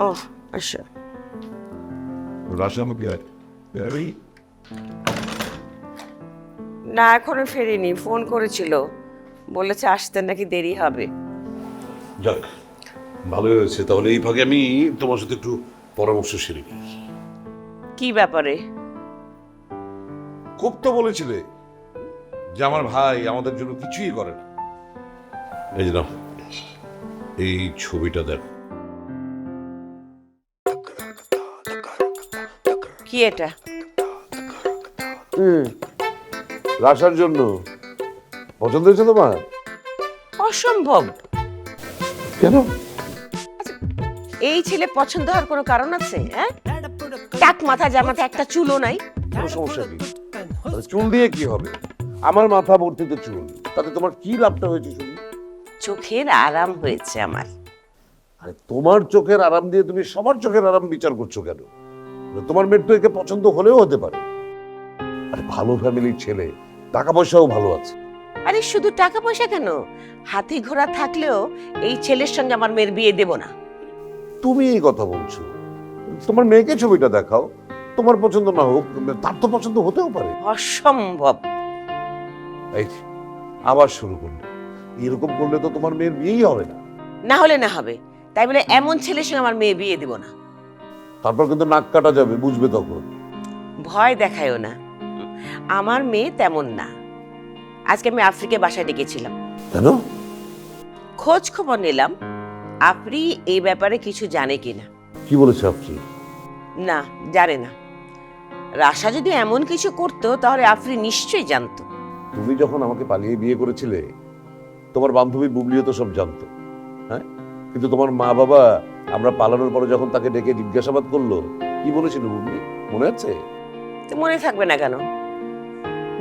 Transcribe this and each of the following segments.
ও আচ্ছা, রাশা আমাকে না এখনো ফেরিনি, ফোন করেছিল, বলেছে আসতে নাকি দেরি হবে। যাক ভালো হয়েছে, তাহলে এই ফাঁকে আমি তোমার সাথে একটু পরামর্শ সেরে নিই। কি ব্যাপারে? খুব তো বলেছিলে যে আমার ভাই আমাদের জন্য কিছুই করে না। এই যে নাও, এই ছবিটা দেখ। কি এটা? রাশার জন্য পছন্দ হয়েছে তোমার? অসম্ভব। কেন? এই ছেলে পছন্দ হওয়ার কোনো কারণ আছে? হ্যাঁ, টাক মাথা, যার মাথায় একটা চুলও নাই। কোনো সমস্যা নেই, চুল দিয়ে কি হবে? আমার মাথা ভর্তিতে চুল, তাতে তোমার কি লাভটা হয়েছে শুনি? চোখের আরাম হয়েছে আমার। আরে তোমার চোখের আরাম দিয়ে তুমি সবার চোখের আরাম বিচার করছো কেন? তোমার মেয়ের তো একে পছন্দ হলেও হতে পারে। আরে ভালো ফ্যামিলির ছেলে, টাকা পয়সাও ভালো আছে। আরে শুধু টাকা পয়সা কেন, হাতি ঘোড়া থাকলেও এই ছেলের সঙ্গে আমার মেয়ের বিয়ে দেব না। তুমি এই কথা বলছো? তোমার মেয়েকে ছবিটা দেখাও, তোমার পছন্দ না হোক, তার তো পছন্দ হতেও পারে। অসম্ভব। এই আবার শুরু করলে, এরকম করলে তো তোমার মেয়ের বিয়েই হবে না। না হলে না হবে, তাই বলে এমন ছেলের সঙ্গে আমার মেয়ে বিয়ে দেব না। তারপর কিন্তু নাক কাটা যাবে, বুঝবে তখন। ভয় দেখায়ও না, আমার মেয়ে তেমন না। আজকে আমি আফ্রিকে বাসায় ডেকেছিলাম, কেন? খোঁজ খবর নিলাম আফ্রি এই ব্যাপারে কিছু জানে কিনা। কি বলেছে আপনি? না, জানে না। রাশা যদি এমন কিছু করতো তাহলে আফ্রি নিশ্চয়ই জানতো। তুমি যখন আমাকে পালিয়ে বিয়ে করেছিলে, তোমার বান্ধবী বুবলিও তো সব জানতো। হ্যাঁ, কিন্তু তোমার মা বাবা আমরা পালানোর পরে যখন তাকে ডেকে জিজ্ঞাসাবাদ করলো, কি বলেছিল বুবলি, মনে আছে? তো মনে থাকবে না কেন?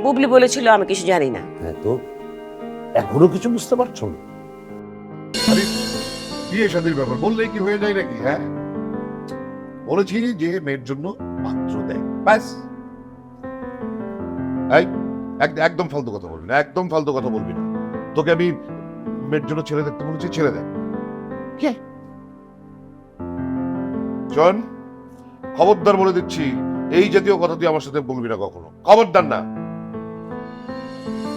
বুবলি বলেছিল আমি কিছু জানি না। হ্যাঁ, তো এখনো কিছু বুঝতে পারছো না? আরে বিয়ে শাদীর ব্যাপার বললেই কি হয়ে যায় নাকি? হ্যাঁ, বলেছি যে মেয়ের জন্য পাত্র দেয়, ব্যাস। এই একদম ফালতু কথা বলবি না, একদম ফালতু কথা বলবি না। তোকে আমি মেয়ের জন্য ছেলে দেখতে বলেছি, ছেলে দেখ। কে? জন, খবরদার বলে দিচ্ছি, এই জাতীয় কথা তুই আমার সাথে বলবি না কখনো, খবরদার না।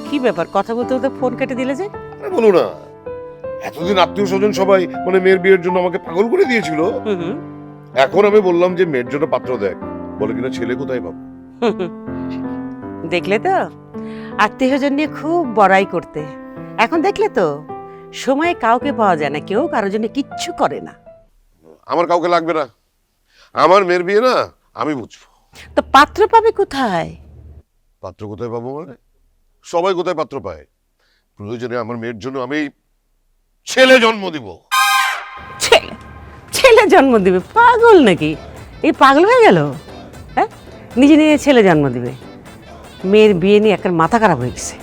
কি ব্যাপার, কথা বলতে বলতে ফোন কেটে দিলে যে? আরে বলো না, এতদিন আত্মীয় স্বজন সবাই মানে মেয়ের বিয়ের জন্য আমাকে পাগল করে দিয়েছিল। এখন আমি বললাম যে মেয়ের জন্য পাত্র দেখ, বলে কিনা ছেলে কোথায় পাবো। দেখলে তো, আত্মীয়স্বজন নিয়ে খুব বড়াই করতে। এখন দেখলে তো, সময়ে কাউকে পাওয়া যায় না, কেউ কারোর জন্য কিচ্ছু করে না। আমার কাউকে লাগবে না, আমার মেয়ের বিয়ে না আমি বুঝবো। তো পাত্র পাবে কোথায়? পাত্র কোথায় পাবো মানে? সবাই কোথায় পাত্র পায়, প্রয়োজনে আমার মেয়ের জন্য আমি ছেলে জন্ম দিব। ছেলে? ছেলে জন্ম দিবে? পাগল নাকি? এই পাগল হয়ে গেল? হ্যাঁ, নিজে নিজে ছেলে জন্ম দিবে? মেয়ের বিয়ে নিয়ে একটা মাথা খারাপ হয়ে গেছে।